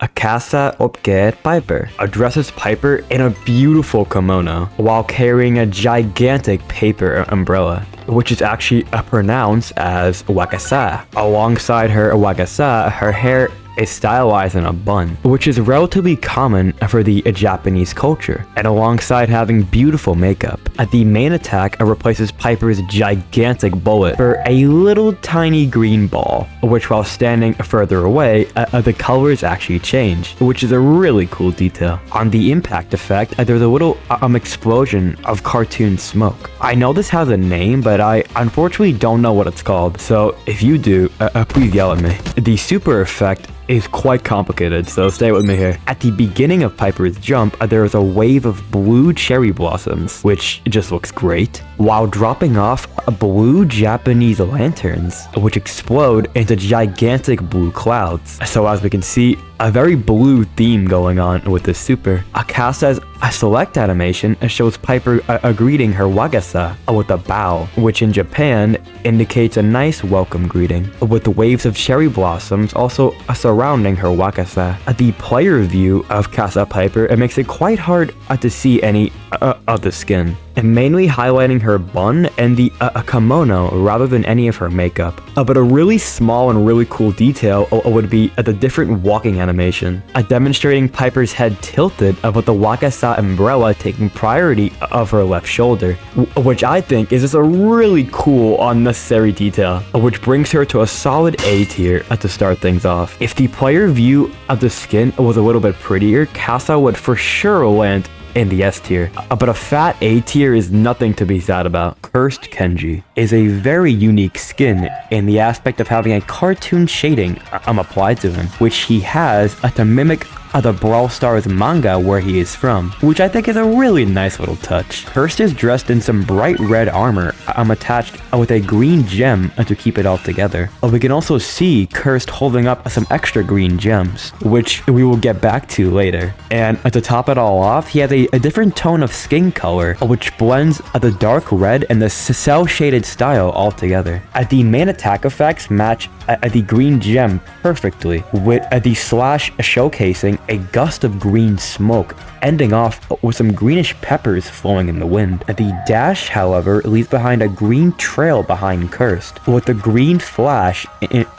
Kasa-Obake Piper addresses Piper in a beautiful kimono while carrying a gigantic paper umbrella, which is actually pronounced as wakasa. Alongside her wakasa, her hair is stylized in a bun, which is relatively common for the Japanese culture, and alongside having beautiful makeup. The main attack replaces Piper's gigantic bullet for a little tiny green ball, which while standing further away, the colors actually change, which is a really cool detail. On the impact effect, there's a little explosion of cartoon smoke. I know this has a name, but I unfortunately don't know what it's called, so if you do, please yell at me. The super effect is quite complicated, so stay with me here. At the beginning of Piper's jump, there is a wave of blue cherry blossoms, which just looks great, while dropping off blue Japanese lanterns, which explode into gigantic blue clouds. So as we can see, a very blue theme going on with this super. Akasa's select animation shows Piper greeting her wagasa with a bow, which in Japan indicates a nice welcome greeting, with waves of cherry blossoms also surrounding her wakasa. The player view of Kasa Piper, it makes it quite hard to see any of the skin, and mainly highlighting her bun and the kimono rather than any of her makeup. But a really small and really cool detail would be the different walking animation, demonstrating Piper's head tilted with the wakasa umbrella taking priority of her left shoulder, which I think is just a really cool unnecessary detail, which brings her to a solid A tier to start things off. If the player view of the skin was a little bit prettier, Kasa would for sure land in the S tier, but a fat A tier is nothing to be sad about. Cursed Kenji is a very unique skin in the aspect of having a cartoon shading applied to him, which he has to mimic the Brawl Stars manga where he is from, which I think is a really nice little touch. Cursed is dressed in some bright red armor attached with a green gem to keep it all together. We can also see Cursed holding up some extra green gems, which we will get back to later. And to top it all off, he has a different tone of skin color, which blends the dark red and the cell-shaded style all together. The main attack effects match the green gem perfectly, with the slash showcasing a gust of green smoke, ending off with some greenish peppers flowing in the wind. The dash, however, leaves behind a green trail behind Cursed, with the green flash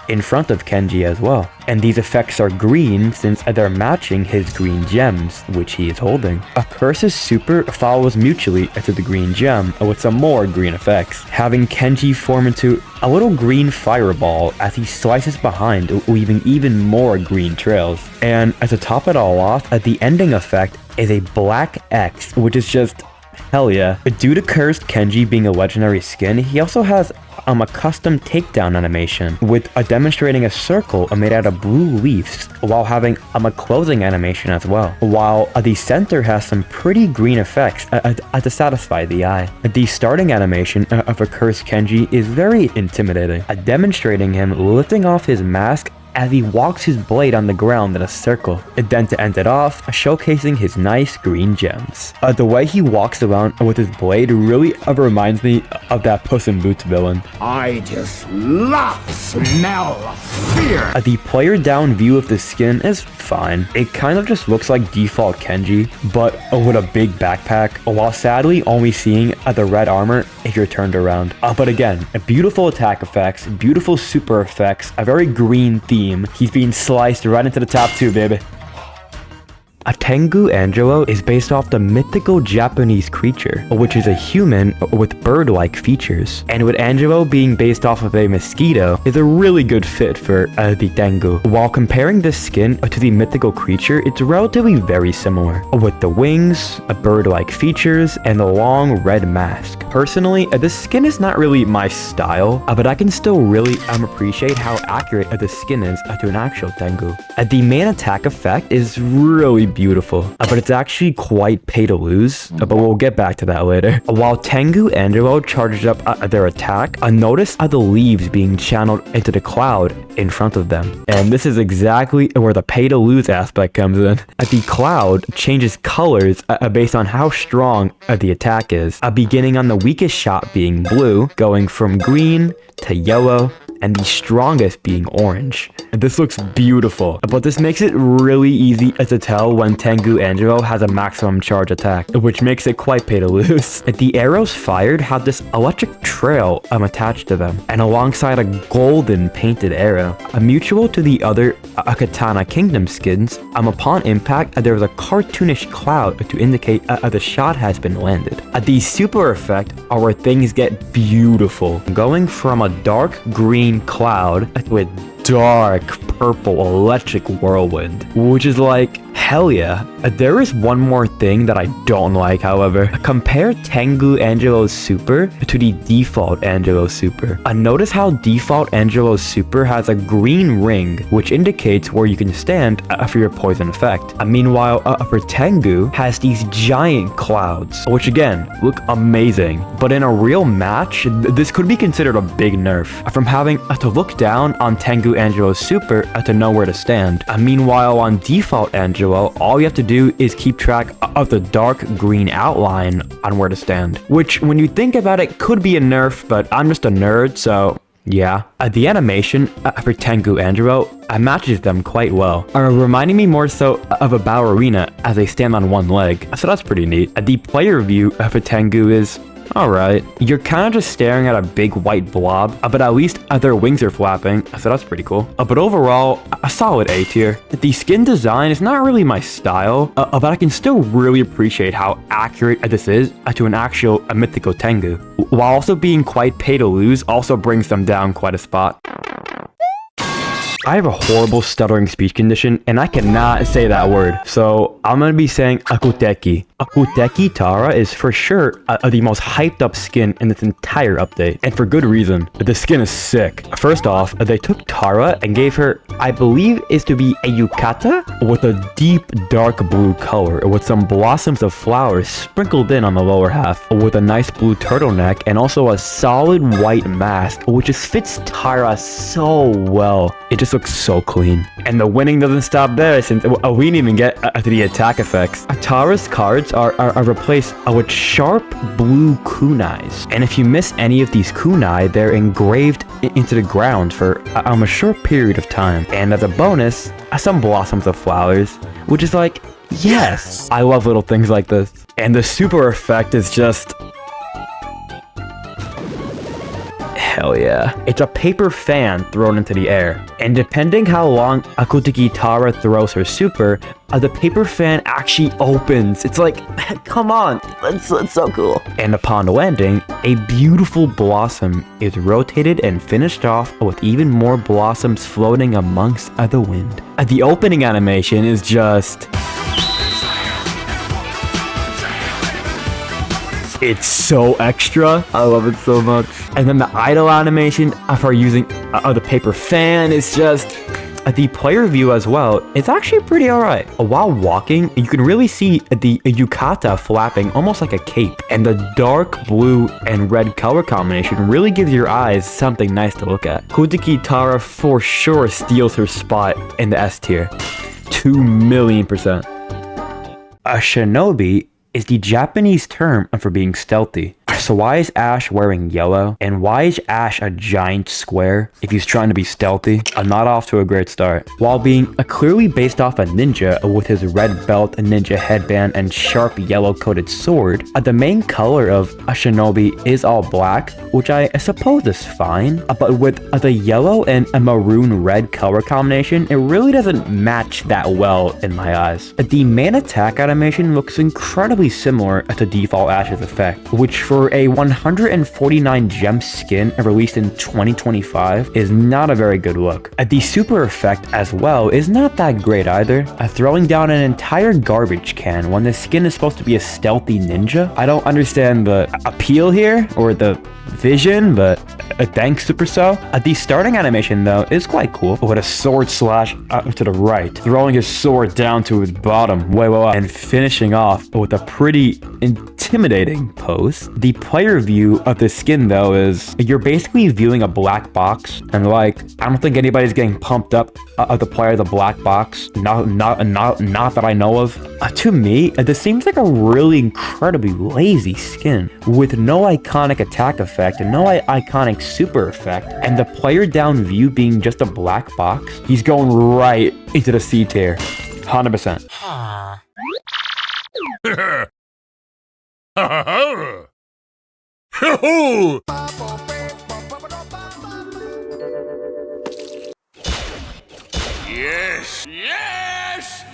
in front of Kenji as well. And these effects are green since they're matching his green gems, which he is holding. Curse's super follows mutually to the green gem with some more green effects, having Kenji form into a little green fireball as he slices behind, leaving even more green trails. And to top it all off, the ending effect is a black X, which is just hell yeah. Due to Cursed Kenji being a legendary skin, he also has a custom takedown animation with demonstrating a circle made out of blue leaves while having a closing animation as well, while the center has some pretty green effects to satisfy the eye. The starting animation of a Cursed Kenji is very intimidating, demonstrating him lifting off his mask as he walks his blade on the ground in a circle, and then to end it off, showcasing his nice green gems. The way he walks around with his blade really reminds me of that Puss in Boots villain. I just love the smell of fear! The player down view of the skin is fine. It kind of just looks like default Kenji, but with a big backpack, while sadly only seeing the red armor if you're turned around. But again, beautiful attack effects, beautiful super effects, a very green theme. He's being sliced right into the top 2, baby. Tengu Angelo is based off the mythical Japanese creature, which is a human with bird-like features. And with Angelo being based off of a mosquito, is a really good fit for the Tengu. While comparing this skin to the mythical creature, it's relatively very similar, with the wings, bird-like features, and the long red mask. Personally, this skin is not really my style, but I can still really appreciate how accurate the skin is to an actual Tengu. The main attack effect is really beautiful, but it's actually quite pay to lose, but we'll get back to that later. While Tengu Angelo charges up their attack, notice the leaves being channeled into the cloud in front of them. And this is exactly where the pay to lose aspect comes in. The cloud changes colors based on how strong the attack is, beginning on the weakest shot being blue, going from green to yellow, and the strongest being orange. And this looks beautiful, but this makes it really easy to tell when Tengu Angelo has a maximum charge attack, which makes it quite pay to lose. The arrows fired have this electric trail attached to them, and alongside a golden painted arrow, mutual to the other Katana Kingdom skins, upon impact there is a cartoonish cloud to indicate the shot has been landed. The super effect are where things get beautiful, going from a dark green cloud to a dark purple electric whirlwind, which is like, hell yeah. There is one more thing that I don't like, however. Compare Tengu Angelo's super to the default Angelo super. Notice how default Angelo's super has a green ring, which indicates where you can stand for your poison effect. Meanwhile, for Tengu, has these giant clouds, which again, look amazing. But in a real match, this could be considered a big nerf, from having to look down on Tengu Angelo's super to know where to stand. Meanwhile, on default Angelo, all you have to do is keep track of the dark green outline on where to stand, which when you think about it could be a nerf, but I'm just a nerd, so yeah. The animation for Tengu Angelo matches them quite well, reminding me more so of a ballerina as they stand on one leg, so that's pretty neat. The player view for Tengu is alright. You're kind of just staring at a big white blob, but at least their wings are flapping, so that's pretty cool. But overall, a solid A tier. The skin design is not really my style, but I can still really appreciate how accurate this is to an actual mythical Tengu, while also being quite pay to lose also brings them down quite a spot. I have a horrible stuttering speech condition, and I cannot say that word, so I'm gonna be saying Shukuteki. Shukuteki Tara is for sure the most hyped up skin in this entire update, and for good reason. The skin is sick. First off, they took Tara and gave her, I believe is to be a yukata, with a deep dark blue color, with some blossoms of flowers sprinkled in on the lower half, with a nice blue turtleneck, and also a solid white mask, which just fits Tara so well. It just looks so clean. And the winning doesn't stop there, since we didn't even get to the attack effects. Tara's cards are replaced with sharp blue kunais. And if you miss any of these kunai, they're engraved into the ground for a short period of time. And as a bonus, some blossoms of flowers, which is like, yes! I love little things like this. And the super effect is just... hell yeah. It's a paper fan thrown into the air. And depending how long Shukuteki Tara throws her super, the paper fan actually opens. It's like, come on, that's so cool. And upon landing, a beautiful blossom is rotated and finished off with even more blossoms floating amongst the wind. The opening animation is just... it's so extra. I love it so much. And then the idle animation for using the paper fan is just... the player view as well, it's actually pretty alright. While walking, you can really see the yukata flapping almost like a cape. And the dark blue and red color combination really gives your eyes something nice to look at. Shukuteki Tara for sure steals her spot in the S tier. 2,000,000%. A shinobi is the Japanese term for being stealthy. So why is Ash wearing yellow? And why is Ash a giant square if he's trying to be stealthy? I'm not off to a great start. While being clearly based off a ninja with his red belt, ninja headband, and sharp yellow coated sword, the main color of a shinobi is all black, which I suppose is fine. But with the yellow and a maroon red color combination, it really doesn't match that well in my eyes. The main attack animation looks incredibly similar to default Ash's effect, which for a 149 gem skin released in 2025 is not a very good look. The super effect as well is not that great either. Throwing down an entire garbage can when the skin is supposed to be a stealthy ninja. I don't understand the appeal here or the vision, but thanks Supercell. The starting animation though is quite cool, with a sword slash to the right, throwing his sword down to his bottom, way, and finishing off with a pretty intimidating pose. The The player view of the skin though is you're basically viewing a black box, and like I don't think anybody's getting pumped up of the player of the black box. Not that I know of. To me, this seems like a really incredibly lazy skin with no iconic attack effect and no iconic super effect, and the player down view being just a black box. He's going right into the C tier, 100%. Yes! Yes!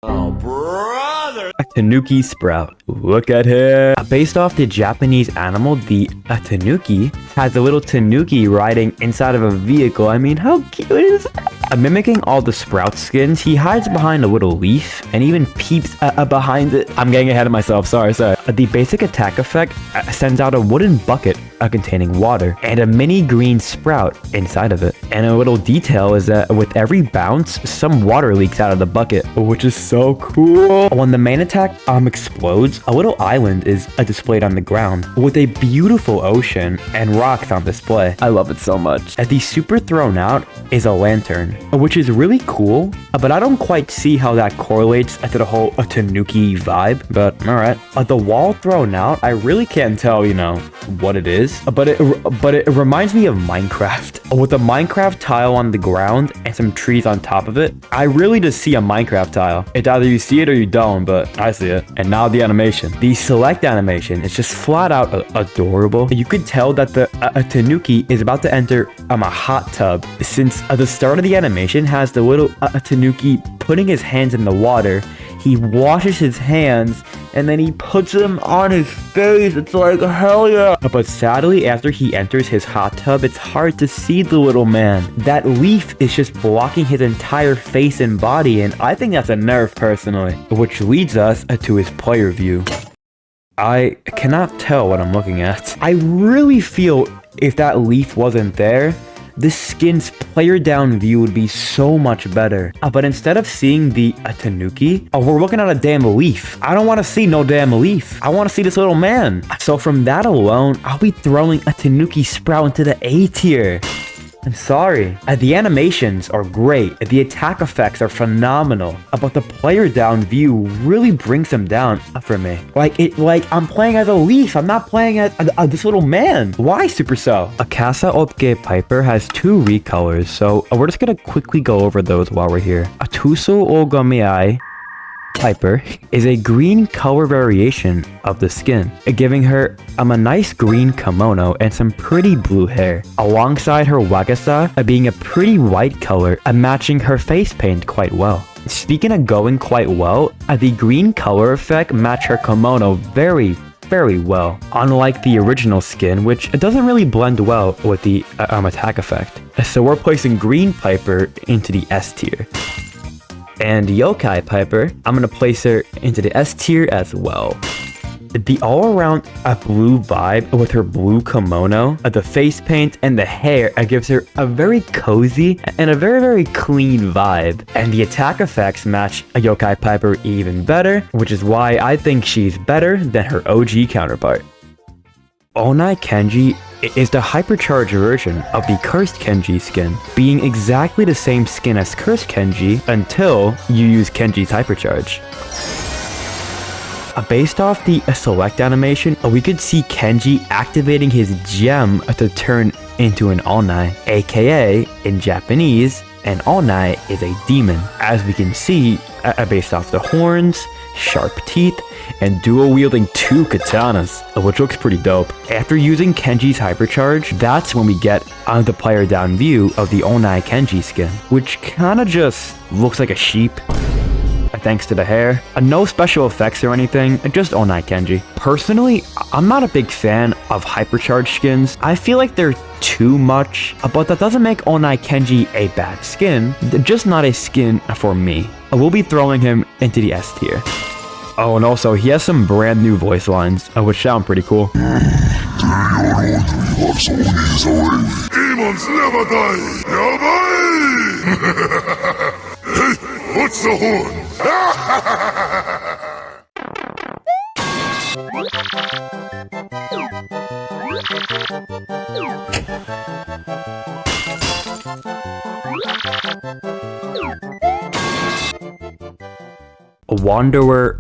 Oh, brother! Tanuki Sprout. Look at him. Based off the Japanese animal, the Tanuki has a little Tanuki riding inside of a vehicle. I mean, how cute is that? Mimicking all the Sprout skins, he hides behind a little leaf and even peeps behind it. I'm getting ahead of myself, sorry. The basic attack effect sends out a wooden bucket containing water and a mini green sprout inside of it. And a little detail is that with every bounce, some water leaks out of the bucket, which is so cool. When the main attack explodes, a little island is displayed on the ground with a beautiful ocean and rocks on display. I love it so much. The super thrown out is a lantern, which is really cool, but I don't quite see how that correlates to the whole Tanuki vibe, but alright. The wall thrown out, I really can't tell, you know, what it is, but it reminds me of Minecraft. With a Minecraft tile on the ground and some trees on top of it, I really just see a Minecraft tile. It's either you see it or you don't, but I see it. And now the animation. The select animation is just flat out adorable. You could tell that the Tanuki is about to enter a hot tub, since the start of the animation has the little Tanuki putting his hands in the water. He washes his hands and then he puts them on his face. It's like, hell yeah. But sadly, after he enters his hot tub, it's hard to see the little man. That leaf is just blocking his entire face and body, and I think that's a nerf personally. Which leads us to his player view. I cannot tell what I'm looking at. I really feel if that leaf wasn't there, this skin's player down view would be so much better. But instead of seeing the Tanuki, we're looking at a damn leaf. I don't want to see no damn leaf. I want to see this little man. So from that alone, I'll be throwing a Tanuki Sprout into the A tier. I'm sorry. The animations are great. The attack effects are phenomenal. But the player down view really brings them down for me. Like I'm playing as a leaf. I'm not playing as this little man. Why, Supercell? A Kasa-Obake Piper has two recolors, so we're just gonna quickly go over those while we're here. A TsukumoGami Piper is a green color variation of the skin, giving her a nice green kimono and some pretty blue hair, alongside her Wakasa being a pretty white color, matching her face paint quite well. Speaking of going quite well, the green color effect matched her kimono very well, unlike the original skin, which doesn't really blend well with the attack effect. So we're placing Green Piper into the S tier. And Yokai Piper, I'm going to place her into the S tier as well. The all-around blue vibe with her blue kimono, the face paint, and the hair gives her a very cozy and a very clean vibe. And the attack effects match a Yokai Piper even better, which is why I think she's better than her OG counterpart. Oni Kenji is the hypercharged version of the Cursed Kenji skin, being exactly the same skin as Cursed Kenji until you use Kenji's hypercharge. Based off the select animation, we could see Kenji activating his gem to turn into an Oni, aka in Japanese, an Oni is a demon, as we can see based off the horns, sharp teeth, and dual wielding two katanas, which looks pretty dope. After using Kenji's hypercharge, that's when we get on the player down view of the Oni Kenji skin, which kinda just looks like a sheep. Thanks to the hair. No special effects or anything, just Oni Kenji. Personally, I'm not a big fan of hypercharged skins. I feel like they're too much, but that doesn't make Oni Kenji a bad skin, just not a skin for me. We'll be throwing him into the S tier. Oh, and also, he has some brand new voice lines, which sound pretty cool. Demons never die! Yabai! Hey, what's the horn? Wanderer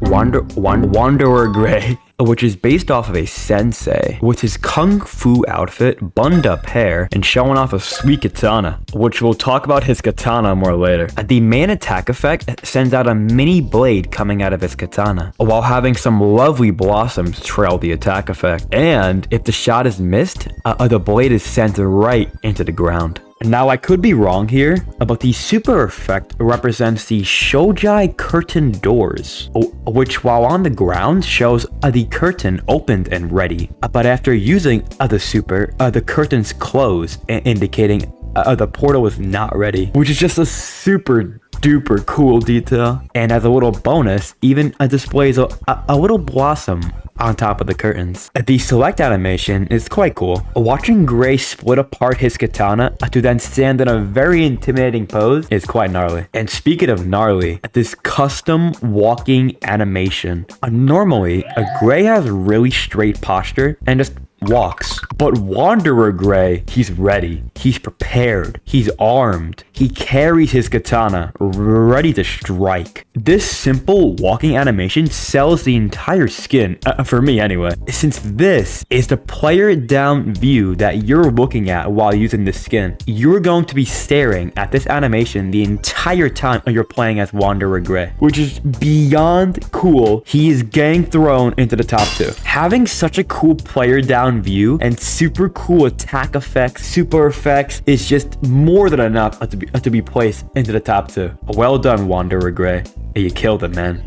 Gray, which is based off of a sensei with his kung fu outfit, bunded up hair, and showing off a sweet katana, which we'll talk about his katana more later. The main attack effect sends out a mini blade coming out of his katana, while having some lovely blossoms trail the attack effect. And if the shot is missed, the blade is sent right into the ground. Now, I could be wrong here, but the super effect represents the Shojai curtain doors, which while on the ground shows the curtain opened and ready. But after using the super, the curtains close, indicating the portal is not ready, which is just a super duper cool detail. And as a little bonus, even displays a little blossom on top of the curtains. The select animation is quite cool. Watching Gray split apart his katana to then stand in a very intimidating pose is quite gnarly. And speaking of gnarly, this custom walking animation. Normally, Gray has really straight posture and just walks. But Wanderer Gray, he's ready. He's prepared. He's armed. He carries his katana, ready to strike. This simple walking animation sells the entire skin, for me anyway, since this is the player down view that you're looking at while using this skin. You're going to be staring at this animation the entire time you're playing as Wanderer Gray, which is beyond cool. He is getting thrown into the top 2. Having such a cool player down view and super cool attack effects, super effects is just more than enough to be placed into the top 2. Well done, Wanderer Gray. You killed it, man.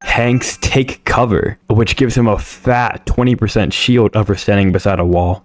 Hank's Take Cover, which gives him a fat 20% shield over standing beside a wall.